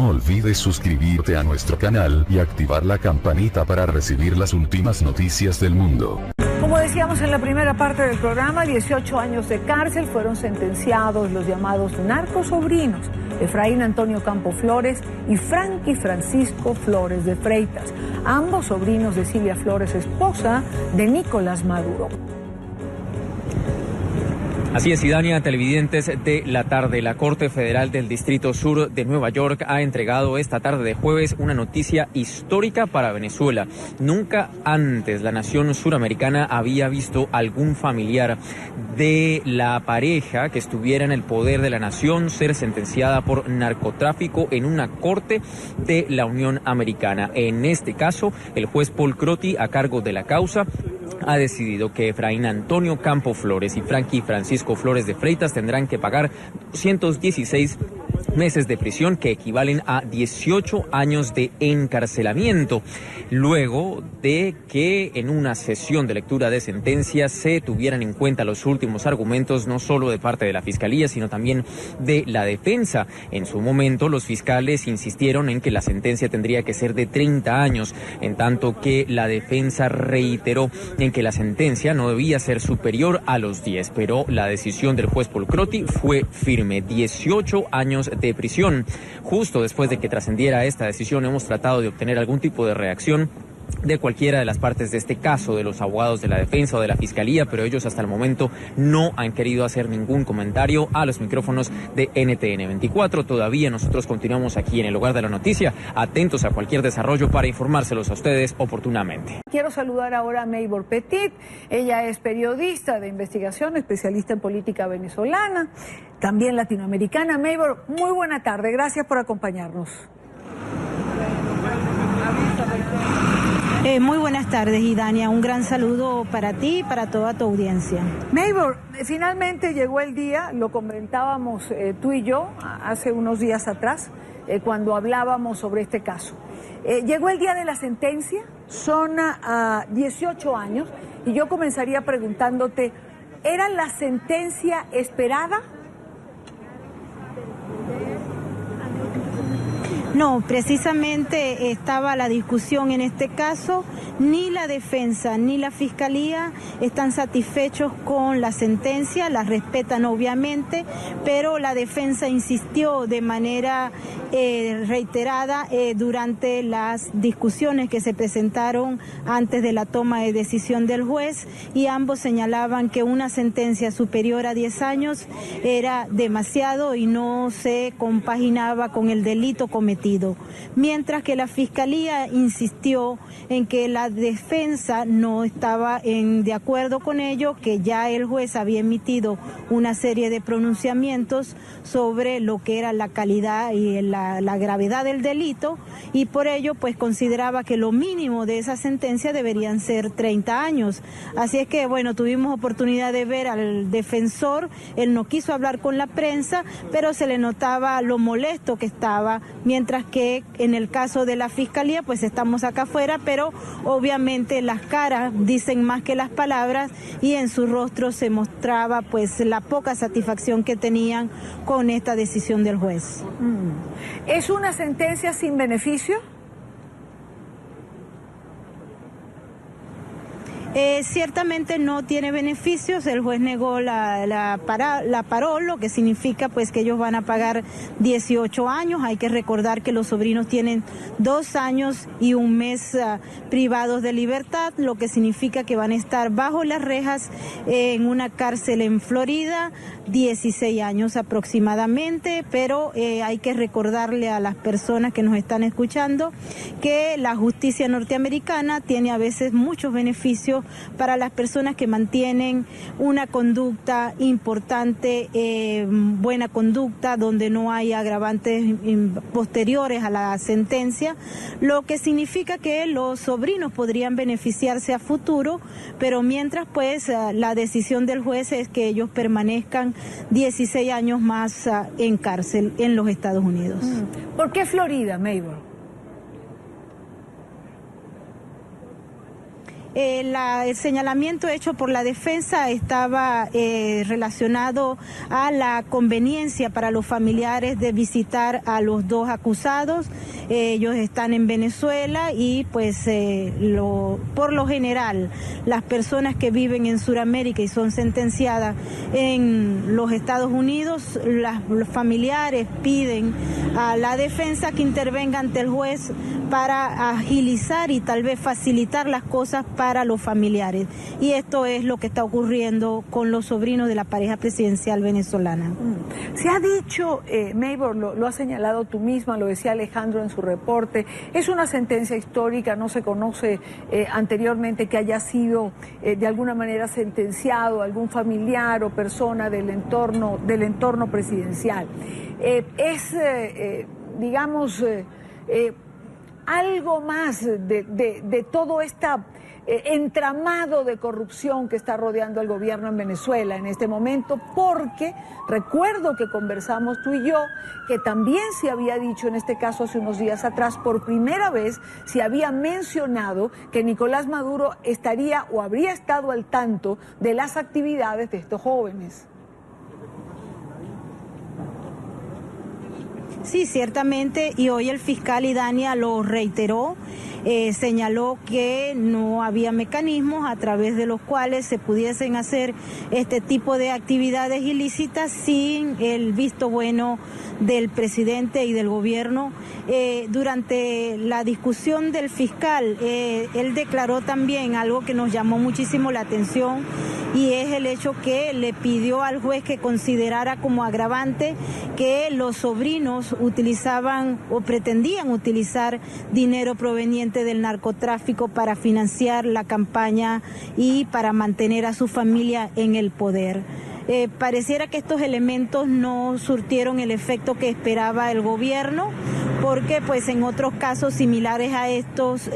No olvides suscribirte a nuestro canal y activar la campanita para recibir las últimas noticias del mundo. Como decíamos en la primera parte del programa, 18 años de cárcel fueron sentenciados los llamados narcosobrinos, Efraín Antonio Campo Flores y Frankie Francisco Flores de Freitas, ambos sobrinos de Silvia Flores, esposa de Nicolás Maduro. Así es, Idania, televidentes de la tarde. La Corte Federal del Distrito Sur de Nueva York ha entregado esta tarde de jueves una noticia histórica para Venezuela. Nunca antes la nación suramericana había visto algún familiar de la pareja que estuviera en el poder de la nación ser sentenciada por narcotráfico en una corte de la Unión Americana. En este caso, el juez Paul Crotty, a cargo de la causa, ha decidido que Efraín Antonio Campo Flores y Frankie Francisco Flores de Freitas tendrán que pagar 216 meses de prisión, que equivalen a 18 años de encarcelamiento, luego de que en una sesión de lectura de sentencia se tuvieran en cuenta los últimos argumentos, no solo de parte de la Fiscalía, sino también de la defensa. En su momento, los fiscales insistieron en que la sentencia tendría que ser de 30 años, en tanto que la defensa reiteró en que la sentencia no debía ser superior a los 10, pero la decisión del juez Paul Crotty fue firme: 18 años de prisión. Justo después de que trascendiera esta decisión, hemos tratado de obtener algún tipo de reacción de cualquiera de las partes de este caso, de los abogados de la defensa o de la Fiscalía, pero ellos hasta el momento no han querido hacer ningún comentario a los micrófonos de NTN 24. Todavía nosotros continuamos aquí en el lugar de la noticia, atentos a cualquier desarrollo para informárselos a ustedes oportunamente. Quiero saludar ahora a Maybor Petit. Ella es periodista de investigación, especialista en política venezolana, también latinoamericana. Maybor, muy buena tarde, gracias por acompañarnos. Muy buenas tardes, Idania. Un gran saludo para ti y para toda tu audiencia. Maybor, finalmente llegó el día, lo comentábamos tú y yo hace unos días atrás, cuando hablábamos sobre este caso. Llegó el día de la sentencia, son 18 años, y yo comenzaría preguntándote, ¿era la sentencia esperada? No, precisamente estaba la discusión en este caso. Ni la defensa ni la fiscalía están satisfechos con la sentencia, la respetan obviamente, pero la defensa insistió de manera reiterada durante las discusiones que se presentaron antes de la toma de decisión del juez, y ambos señalaban que una sentencia superior a 10 años era demasiado y no se compaginaba con el delito cometido, mientras que la fiscalía insistió en que la defensa no estaba de acuerdo con ello, que ya el juez había emitido una serie de pronunciamientos sobre lo que era la calidad y la gravedad del delito, y por ello pues consideraba que lo mínimo de esa sentencia deberían ser 30 años. Así es que bueno, tuvimos oportunidad de ver al defensor. Él no quiso hablar con la prensa, pero se le notaba lo molesto que estaba, mientras que en el caso de la fiscalía pues estamos acá afuera, pero obviamente las caras dicen más que las palabras, y en su rostro se mostraba pues la poca satisfacción que tenían con esta decisión del juez. ¿Es una sentencia sin beneficio? Ciertamente no tiene beneficios. El juez negó la parol, lo que significa pues que ellos van a pagar 18 años. Hay que recordar que los sobrinos tienen 2 años y 1 mes privados de libertad, lo que significa que van a estar bajo las rejas en una cárcel en Florida 16 años aproximadamente, pero hay que recordarle a las personas que nos están escuchando que la justicia norteamericana tiene a veces muchos beneficios para las personas que mantienen una conducta importante, buena conducta, donde no hay agravantes posteriores a la sentencia, lo que significa que los sobrinos podrían beneficiarse a futuro, pero mientras pues la decisión del juez es que ellos permanezcan 16 años más en cárcel en los Estados Unidos. ¿Por qué Florida, Maybor? El señalamiento hecho por la defensa estaba relacionado a la conveniencia para los familiares de visitar a los dos acusados. Ellos están en Venezuela y pues por lo general las personas que viven en Sudamérica y son sentenciadas en los Estados Unidos, los familiares piden a la defensa que intervenga ante el juez para agilizar y tal vez facilitar las cosas para los familiares. Y esto es lo que está ocurriendo con los sobrinos de la pareja presidencial venezolana. Se ha dicho, Maybor, lo has señalado tú misma, lo decía Alejandro en su reporte, es una sentencia histórica, no se conoce anteriormente que haya sido de alguna manera sentenciado algún familiar o persona del entorno presidencial. Digamos, algo más de todo este entramado de corrupción que está rodeando al gobierno en Venezuela en este momento, porque recuerdo que conversamos tú y yo, que también se había dicho en este caso hace unos días atrás, por primera vez se había mencionado que Nicolás Maduro estaría o habría estado al tanto de las actividades de estos jóvenes. Sí, ciertamente, y hoy el fiscal Idania lo reiteró, señaló que no había mecanismos a través de los cuales se pudiesen hacer este tipo de actividades ilícitas sin el visto bueno del presidente y del gobierno. Durante la discusión del fiscal, él declaró también algo que nos llamó muchísimo la atención, y es el hecho que le pidió al juez que considerara como agravante que los sobrinos utilizaban o pretendían utilizar dinero proveniente del narcotráfico para financiar la campaña y para mantener a su familia en el poder. Pareciera que estos elementos no surtieron el efecto que esperaba el gobierno, porque pues en otros casos similares a estos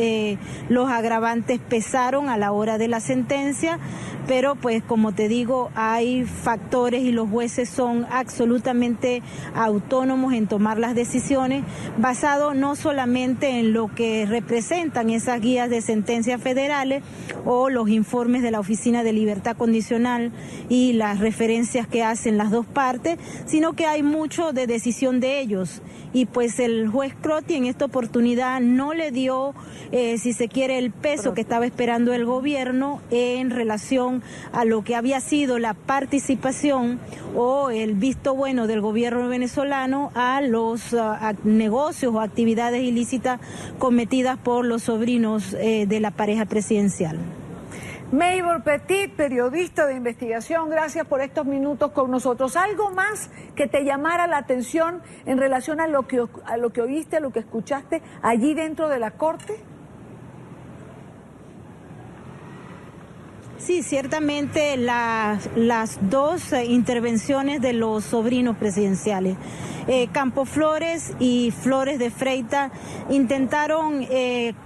los agravantes pesaron a la hora de la sentencia, pero pues como te digo, hay factores y los jueces son absolutamente autónomos en tomar las decisiones, basado no solamente en lo que representan esas guías de sentencias federales o los informes de la Oficina de Libertad Condicional y las referencias que hacen las dos partes, sino que hay mucho de decisión de ellos. Y pues el juez Crotty en esta oportunidad no le dio, si se quiere, el peso que estaba esperando el gobierno en relación a lo que había sido la participación o el visto bueno del gobierno venezolano a los negocios o actividades ilícitas cometidas por los sobrinos de la pareja presidencial. Maybor Petit, periodista de investigación, gracias por estos minutos con nosotros. ¿Algo más que te llamara la atención en relación a lo que oíste, a lo que escuchaste allí dentro de la Corte? Sí, ciertamente las dos intervenciones de los sobrinos presidenciales, Campos Flores y Flores de Freitas, intentaron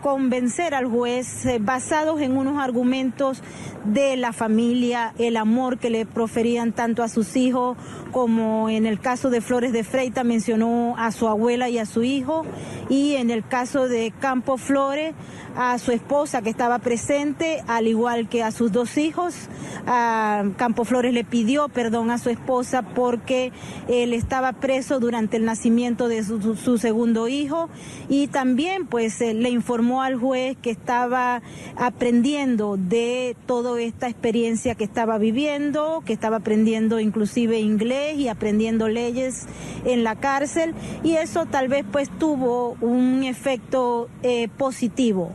convencer al juez basados en unos argumentos de la familia, el amor que le proferían tanto a sus hijos, como en el caso de Flores de Freitas mencionó a su abuela y a su hijo, y en el caso de Campos Flores a su esposa que estaba presente, al igual que a sus dos hijos. Campos Flores le pidió perdón a su esposa porque él estaba preso durante el nacimiento de su segundo hijo, y también pues le informó al juez que estaba aprendiendo de toda esta experiencia que estaba viviendo, que estaba aprendiendo inclusive inglés y aprendiendo leyes en la cárcel, y eso tal vez pues tuvo un efecto positivo.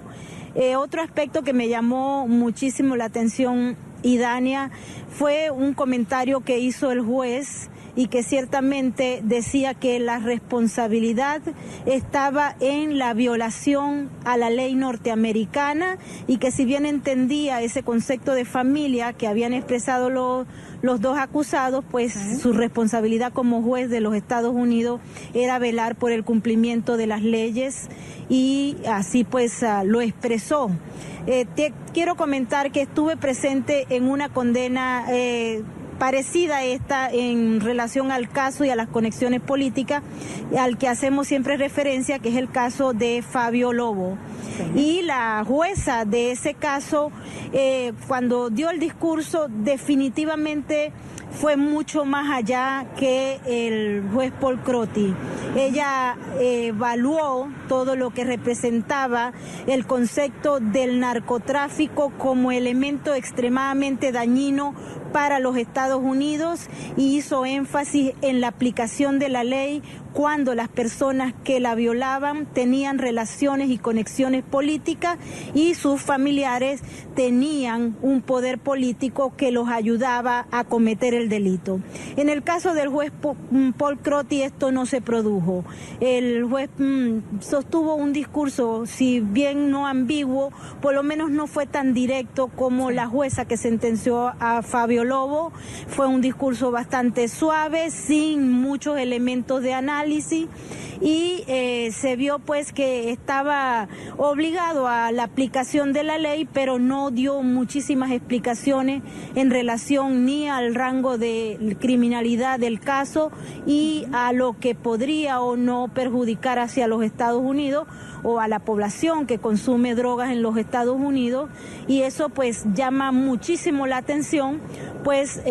Otro aspecto que me llamó muchísimo la atención, Idania, fue un comentario que hizo el juez y que ciertamente decía que la responsabilidad estaba en la violación a la ley norteamericana, y que si bien entendía ese concepto de familia que habían expresado los dos acusados, pues su responsabilidad como juez de los Estados Unidos era velar por el cumplimiento de las leyes, y así pues lo expresó. Te quiero comentar que estuve presente en una condena parecida a esta en relación al caso y a las conexiones políticas al que hacemos siempre referencia, que es el caso de Fabio Lobo. Y la jueza de ese caso, cuando dio el discurso, definitivamente fue mucho más allá que el juez Paul Crotty. Ella evaluó todo lo que representaba el concepto del narcotráfico como elemento extremadamente dañino para los Estados Unidos y hizo énfasis en la aplicación de la ley cuando las personas que la violaban tenían relaciones y conexiones políticas y sus familiares tenían un poder político que los ayudaba a cometer el delito. En el caso del juez Paul Crotty esto no se produjo. El juez sostuvo un discurso, si bien no ambiguo, por lo menos no fue tan directo como la jueza que sentenció a Fabio Lobo. Fue un discurso bastante suave, sin muchos elementos de análisis, y se vio pues que estaba obligado a la aplicación de la ley, pero no dio muchísimas explicaciones en relación ni al rango de criminalidad del caso y a lo que podría o no perjudicar hacia los Estados Unidos o a la población que consume drogas en los Estados Unidos, y eso pues llama muchísimo la atención, pues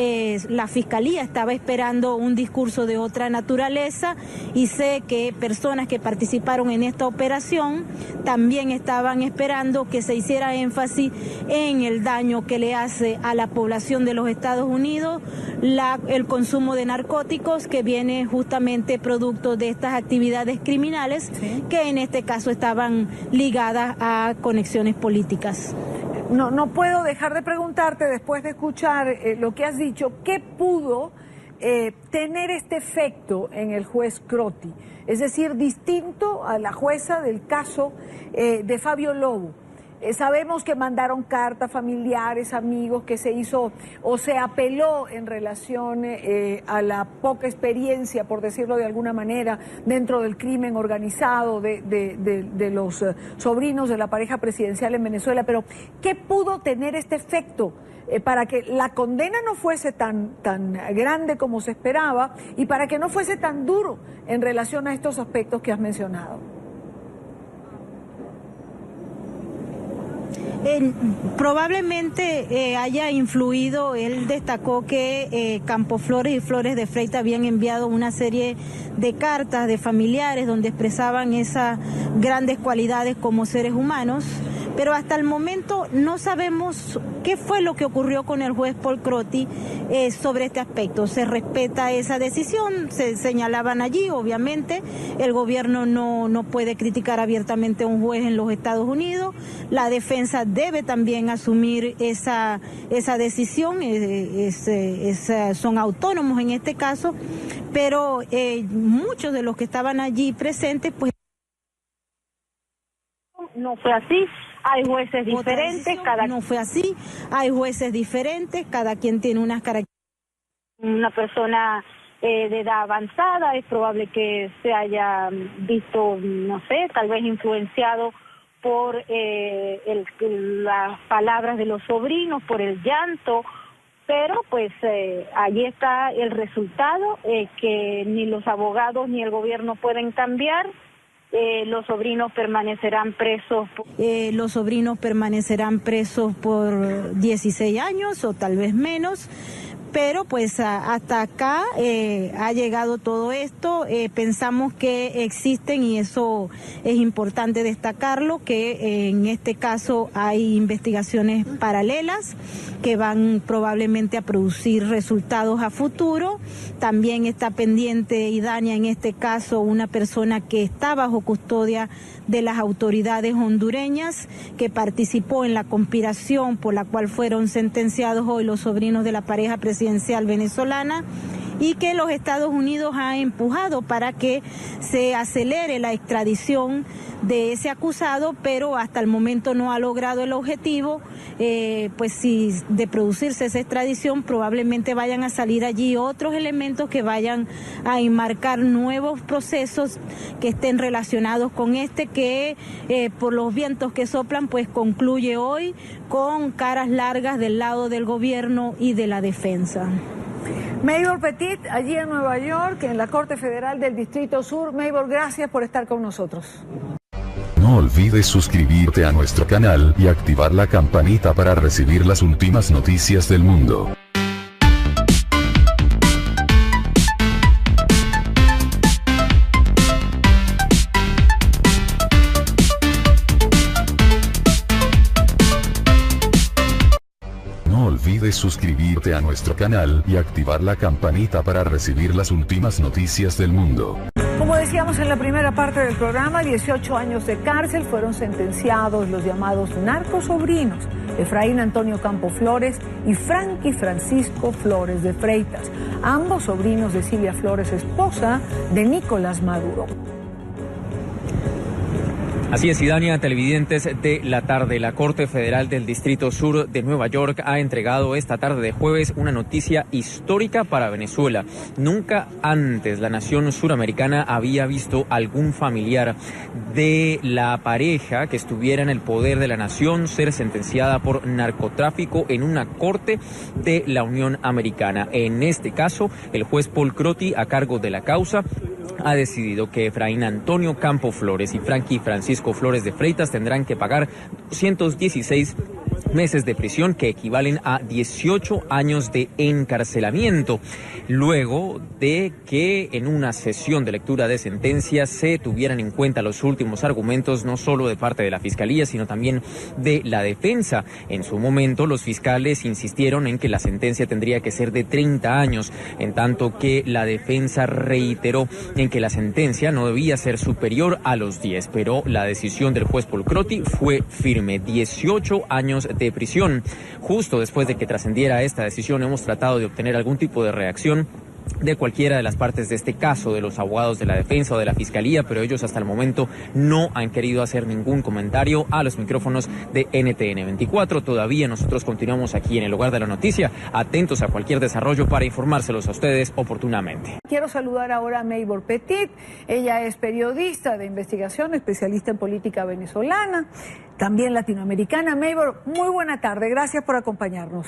la Fiscalía estaba esperando un discurso de otra naturaleza y sé que personas que participaron en esta operación también estaban esperando que se hiciera énfasis en el daño que le hace a la población de los Estados Unidos el consumo de narcóticos, que viene justamente producto de estas actividades criminales, sí, que en este caso estaban ligadas a conexiones políticas. No puedo dejar de preguntarte, después de escuchar lo que has dicho, ¿qué pudo tener este efecto en el juez Crotty? Es decir, distinto a la jueza del caso de Fabio Lobo. Sabemos que mandaron cartas, familiares, amigos, que se hizo o se apeló en relación a la poca experiencia, por decirlo de alguna manera, dentro del crimen organizado de los sobrinos de la pareja presidencial en Venezuela. Pero, ¿qué pudo tener este efecto para que la condena no fuese tan grande como se esperaba y para que no fuese tan duro en relación a estos aspectos que has mencionado? Probablemente haya influido. Él destacó que Campos Flores y Flores de Freitas habían enviado una serie de cartas de familiares donde expresaban esas grandes cualidades como seres humanos, pero hasta el momento no sabemos qué fue lo que ocurrió con el juez Paul Crotty sobre este aspecto. Se respeta esa decisión, se señalaban allí, obviamente, el gobierno no puede criticar abiertamente a un juez en los Estados Unidos, la defensa debe también asumir esa decisión, son autónomos en este caso, pero muchos de los que estaban allí presentes, pues no fue así. Hay jueces diferentes, no fue así, hay jueces diferentes, cada quien tiene unas características. Una persona de edad avanzada, es probable que se haya visto, no sé, tal vez influenciado por las palabras de los sobrinos, por el llanto, pero pues allí está el resultado que ni los abogados ni el gobierno pueden cambiar. Los sobrinos permanecerán presos. Los sobrinos permanecerán presos por 16 años o tal vez menos. Pero pues hasta acá ha llegado todo esto. Pensamos que existen, y eso es importante destacarlo, que en este caso hay investigaciones paralelas que van probablemente a producir resultados a futuro. También está pendiente, Idania, en este caso, una persona que está bajo custodia de las autoridades hondureñas, que participó en la conspiración por la cual fueron sentenciados hoy los sobrinos de la pareja presidencial venezolana, y que los Estados Unidos ha empujado para que se acelere la extradición de ese acusado, pero hasta el momento no ha logrado el objetivo. Pues si de producirse esa extradición, probablemente vayan a salir allí otros elementos que vayan a enmarcar nuevos procesos que estén relacionados con este, que por los vientos que soplan, pues concluye hoy con caras largas del lado del gobierno y de la defensa. Maybor Petit, allí en Nueva York, en la Corte Federal del Distrito Sur. Maybor, gracias por estar con nosotros. No olvides suscribirte a nuestro canal y activar la campanita para recibir las últimas noticias del mundo. No olvides suscribirte a nuestro canal y activar la campanita para recibir las últimas noticias del mundo. Como decíamos en la primera parte del programa, 18 años de cárcel fueron sentenciados los llamados narcosobrinos, Efraín Antonio Campo Flores y Frankie Francisco Flores de Freitas, ambos sobrinos de Silvia Flores, esposa de Nicolás Maduro. Así es, Idania, televidentes de la tarde. La Corte Federal del Distrito Sur de Nueva York ha entregado esta tarde de jueves una noticia histórica para Venezuela. Nunca antes la nación suramericana había visto algún familiar de la pareja que estuviera en el poder de la nación ser sentenciada por narcotráfico en una corte de la Unión Americana. En este caso, el juez Paul Crotty, a cargo de la causa, ha decidido que Efraín Antonio Campo Flores y Frankie Francisco Flores de Freitas tendrán que pagar 216 meses de prisión, que equivalen a 18 años de encarcelamiento, luego de que en una sesión de lectura de sentencia se tuvieran en cuenta los últimos argumentos, no solo de parte de la Fiscalía, sino también de la defensa. En su momento, los fiscales insistieron en que la sentencia tendría que ser de 30 años, en tanto que la defensa reiteró en que la sentencia no debía ser superior a los 10, pero la decisión del juez Paul Crotty fue firme: 18 años de prisión. Justo después de que trascendiera esta decisión, hemos tratado de obtener algún tipo de reacción de cualquiera de las partes de este caso, de los abogados de la defensa o de la Fiscalía, pero ellos hasta el momento no han querido hacer ningún comentario a los micrófonos de NTN 24. Todavía nosotros continuamos aquí en el lugar de la noticia, atentos a cualquier desarrollo para informárselos a ustedes oportunamente. Quiero saludar ahora a Maybor Petit. Ella es periodista de investigación, especialista en política venezolana, también latinoamericana. Maybor, muy buena tarde, gracias por acompañarnos.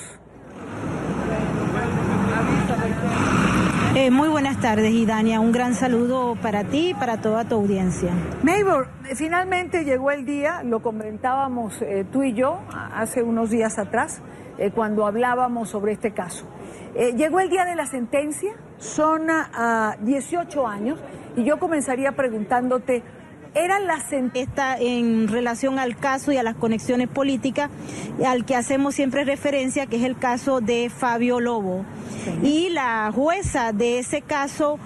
Muy buenas tardes, Idania. Un gran saludo para ti y para toda tu audiencia. Maybor, finalmente llegó el día, lo comentábamos tú y yo hace unos días atrás, cuando hablábamos sobre este caso. Llegó el día de la sentencia, son 18 años, y yo comenzaría preguntándote, ¿era la sentencia en relación al caso y a las conexiones políticas al que hacemos siempre referencia, que es el caso de Fabio Lobo? Y la jueza de ese caso,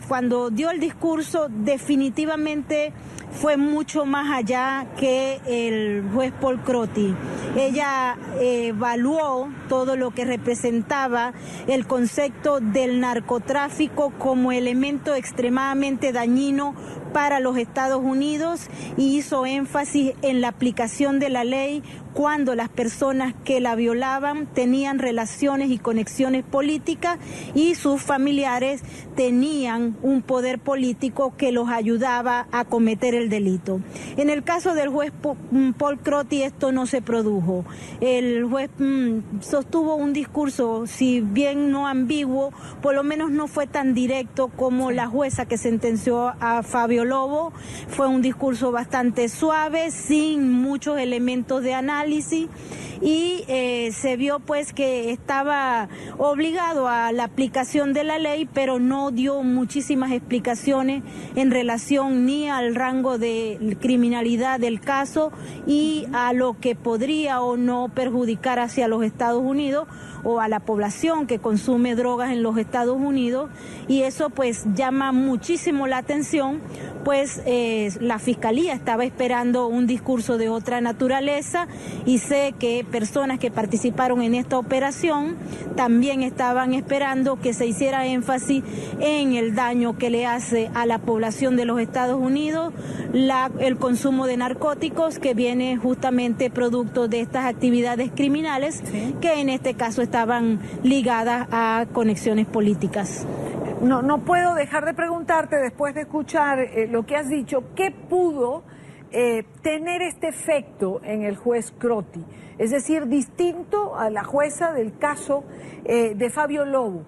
cuando dio el discurso, definitivamente fue mucho más allá que el juez Paul Crotty. Ella evaluó todo lo que representaba el concepto del narcotráfico como elemento extremadamente dañino para los Estados Unidos y hizo énfasis en la aplicación de la ley cuando las personas que la violaban tenían relaciones y conexiones políticas y sus familiares tenían un poder político que los ayudaba a cometer el delito. En el caso del juez Paul Crotty esto no se produjo. El juez sostuvo un discurso, si bien no ambiguo, por lo menos no fue tan directo como la jueza que sentenció a Fabio Lobo. Fue un discurso bastante suave, sin muchos elementos de análisis, y se vio pues que estaba obligado a la aplicación de la ley, pero no dio muchísimas explicaciones en relación ni al rango de criminalidad del caso y a lo que podría o no perjudicar hacia los Estados Unidos o a la población que consume drogas en los Estados Unidos, y eso pues llama muchísimo la atención, pues la Fiscalía estaba esperando un discurso de otra naturaleza, y sé que personas que participaron en esta operación también estaban esperando que se hiciera énfasis en el daño que le hace a la población de los Estados Unidos el consumo de narcóticos, que viene justamente producto de estas actividades criminales, sí, que en este caso estaban ligadas a conexiones políticas. No puedo dejar de preguntarte, después de escuchar lo que has dicho, ¿qué pudo tener este efecto en el juez Crotty? Es decir, distinto a la jueza del caso de Fabio Lobo.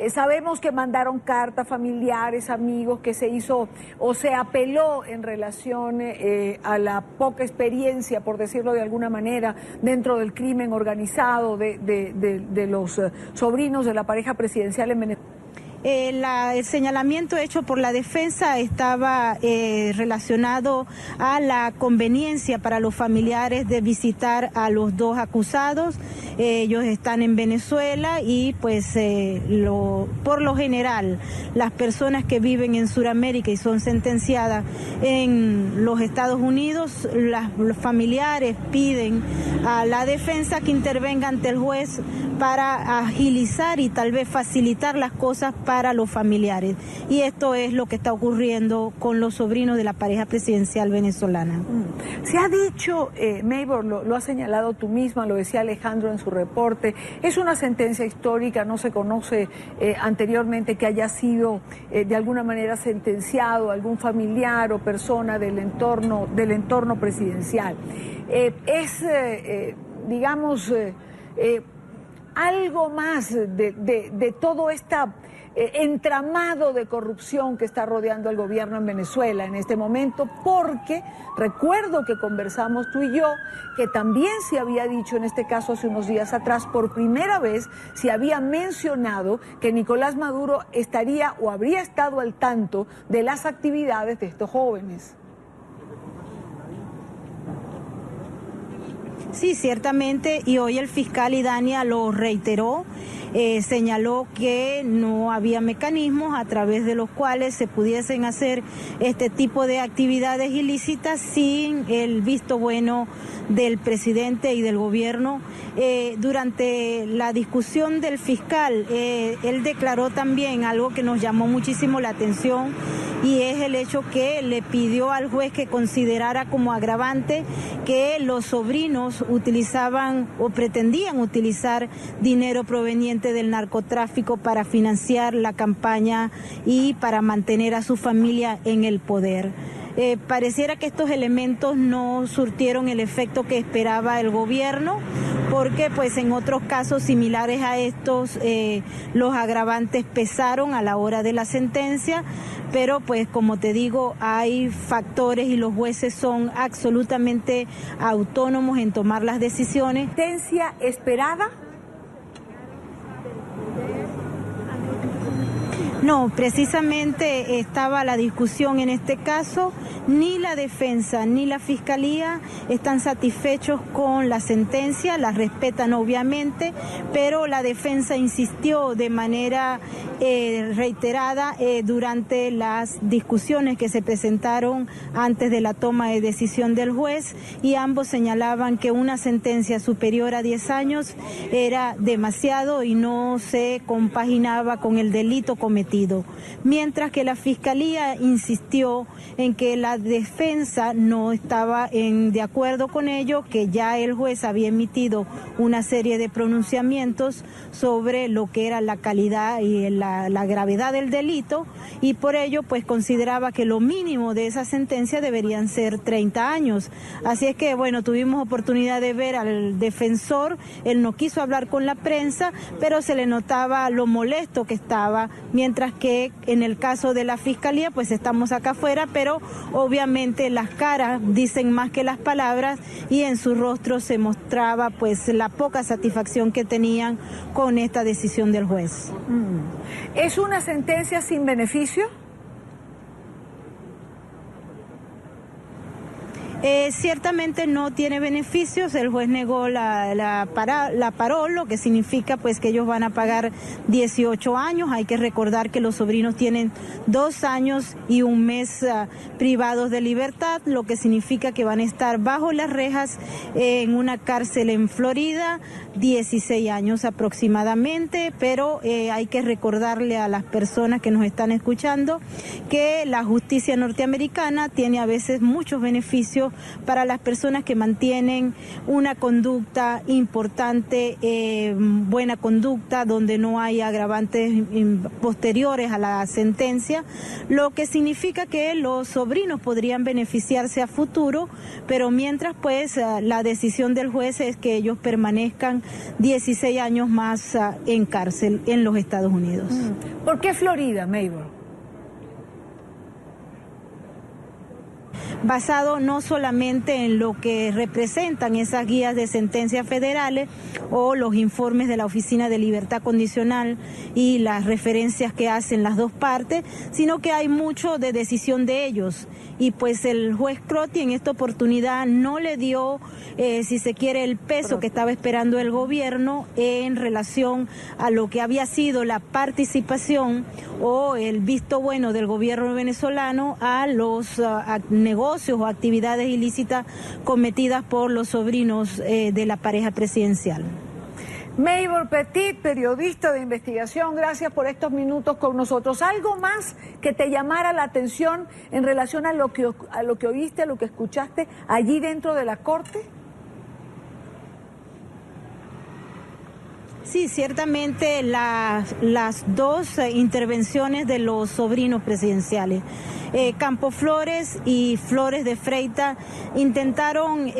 Sabemos que mandaron cartas familiares, amigos, que se hizo o se apeló en relación a la poca experiencia, por decirlo de alguna manera, dentro del crimen organizado de los sobrinos de la pareja presidencial en Venezuela. El señalamiento hecho por la defensa estaba relacionado a la conveniencia para los familiares de visitar a los dos acusados. Ellos están en Venezuela y pues por lo general las personas que viven en Sudamérica y son sentenciadas en los Estados Unidos, los familiares piden a la defensa que intervenga ante el juez para agilizar y tal vez facilitar las cosas para los familiares. Y esto es lo que está ocurriendo con los sobrinos de la pareja presidencial venezolana. Se ha dicho, Maybor, lo has señalado tú misma, lo decía Alejandro en su reporte, es una sentencia histórica, no se conoce anteriormente que haya sido de alguna manera sentenciado algún familiar o persona del entorno presidencial. Digamos, algo más de todo este entramado de corrupción que está rodeando al gobierno en Venezuela en este momento, porque recuerdo que conversamos tú y yo, que también se había dicho en este caso hace unos días atrás, por primera vez se había mencionado que Nicolás Maduro estaría o habría estado al tanto de las actividades de estos jóvenes. Sí, ciertamente, y hoy el fiscal Idania lo reiteró, señaló que no había mecanismos a través de los cuales se pudiesen hacer este tipo de actividades ilícitas sin el visto bueno del presidente y del gobierno. Durante la discusión del fiscal, él declaró también algo que nos llamó muchísimo la atención, y es el hecho que le pidió al juez que considerara como agravante que los sobrinos utilizaban o pretendían utilizar dinero proveniente del narcotráfico para financiar la campaña y para mantener a su familia en el poder. Pareciera que estos elementos no surtieron el efecto que esperaba el gobierno, porque pues en otros casos similares a estos los agravantes pesaron a la hora de la sentencia, pero pues como te digo, hay factores y los jueces son absolutamente autónomos en tomar las decisiones. ¿Sentencia esperada? No, precisamente estaba la discusión en este caso, ni la defensa ni la fiscalía están satisfechos con la sentencia, la respetan obviamente, pero la defensa insistió de manera reiterada durante las discusiones que se presentaron antes de la toma de decisión del juez, y ambos señalaban que una sentencia superior a 10 años era demasiado y no se compaginaba con el delito cometido. Mientras que la fiscalía insistió en que la defensa no estaba de acuerdo con ello, que ya el juez había emitido una serie de pronunciamientos sobre lo que era la calidad y la gravedad del delito, y por ello pues consideraba que lo mínimo de esa sentencia deberían ser 30 años. Así es que bueno, tuvimos oportunidad de ver al defensor, él no quiso hablar con la prensa, pero se le notaba lo molesto que estaba, mientras que en el caso de la fiscalía pues estamos acá afuera, pero obviamente las caras dicen más que las palabras, y en su rostro se mostraba pues la poca satisfacción que tenían con esta decisión del juez. ¿Es una sentencia sin beneficio? Ciertamente no tiene beneficios, el juez negó la parol, lo que significa pues que ellos van a pagar 18 años, hay que recordar que los sobrinos tienen 2 años y 1 mes privados de libertad, lo que significa que van a estar bajo las rejas en una cárcel en Florida, 16 años aproximadamente, pero hay que recordarle a las personas que nos están escuchando que la justicia norteamericana tiene a veces muchos beneficios para las personas que mantienen una conducta importante, buena conducta, donde no hay agravantes posteriores a la sentencia, lo que significa que los sobrinos podrían beneficiarse a futuro, pero mientras pues la decisión del juez es que ellos permanezcan 16 años más en cárcel en los Estados Unidos. ¿Por qué Florida, Maybor? Basado no solamente en lo que representan esas guías de sentencias federales o los informes de la Oficina de Libertad Condicional y las referencias que hacen las dos partes, sino que hay mucho de decisión de ellos. Y pues el juez Crotty en esta oportunidad no le dio, si se quiere, el peso que estaba esperando el gobierno en relación a lo que había sido la participación o el visto bueno del gobierno venezolano a los negocios o actividades ilícitas cometidas por los sobrinos de la pareja presidencial. Maybor Petit, periodista de investigación, gracias por estos minutos con nosotros. ¿Algo más que te llamara la atención en relación a lo que oíste, a lo que escuchaste allí dentro de la corte? Sí, ciertamente las dos intervenciones de los sobrinos presidenciales, Campos Flores y Flores de Freitas, intentaron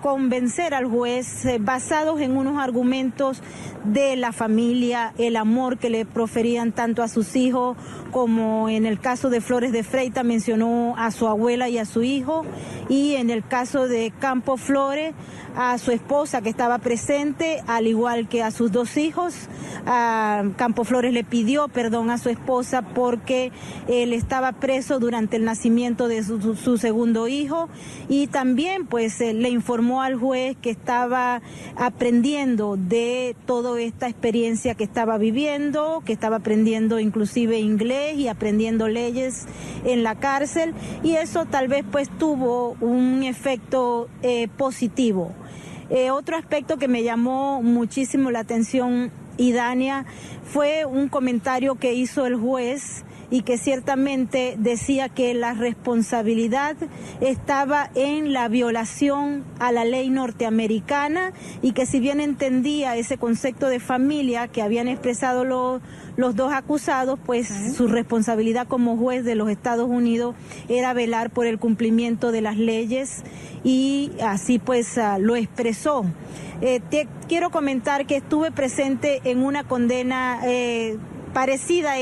convencer al juez basados en unos argumentos de la familia, el amor que le proferían tanto a sus hijos, como en el caso de Flores de Freitas mencionó a su abuela y a su hijo, y en el caso de Campos Flores a su esposa que estaba presente, al igual que a sus dos hijos. Campos Flores le pidió perdón a su esposa porque él estaba preso durante el nacimiento de su segundo hijo, y también pues le informó al juez que estaba aprendiendo de toda esta experiencia que estaba viviendo, que estaba aprendiendo inclusive inglés y aprendiendo leyes en la cárcel, y eso tal vez pues tuvo un efecto positivo. Otro aspecto que me llamó muchísimo la atención, Idania, fue un comentario que hizo el juez y que ciertamente decía que la responsabilidad estaba en la violación a la ley norteamericana, y que si bien entendía ese concepto de familia que habían expresado los dos acusados, pues su responsabilidad como juez de los Estados Unidos era velar por el cumplimiento de las leyes, y así pues lo expresó. Te quiero comentar que estuve presente en una condena parecida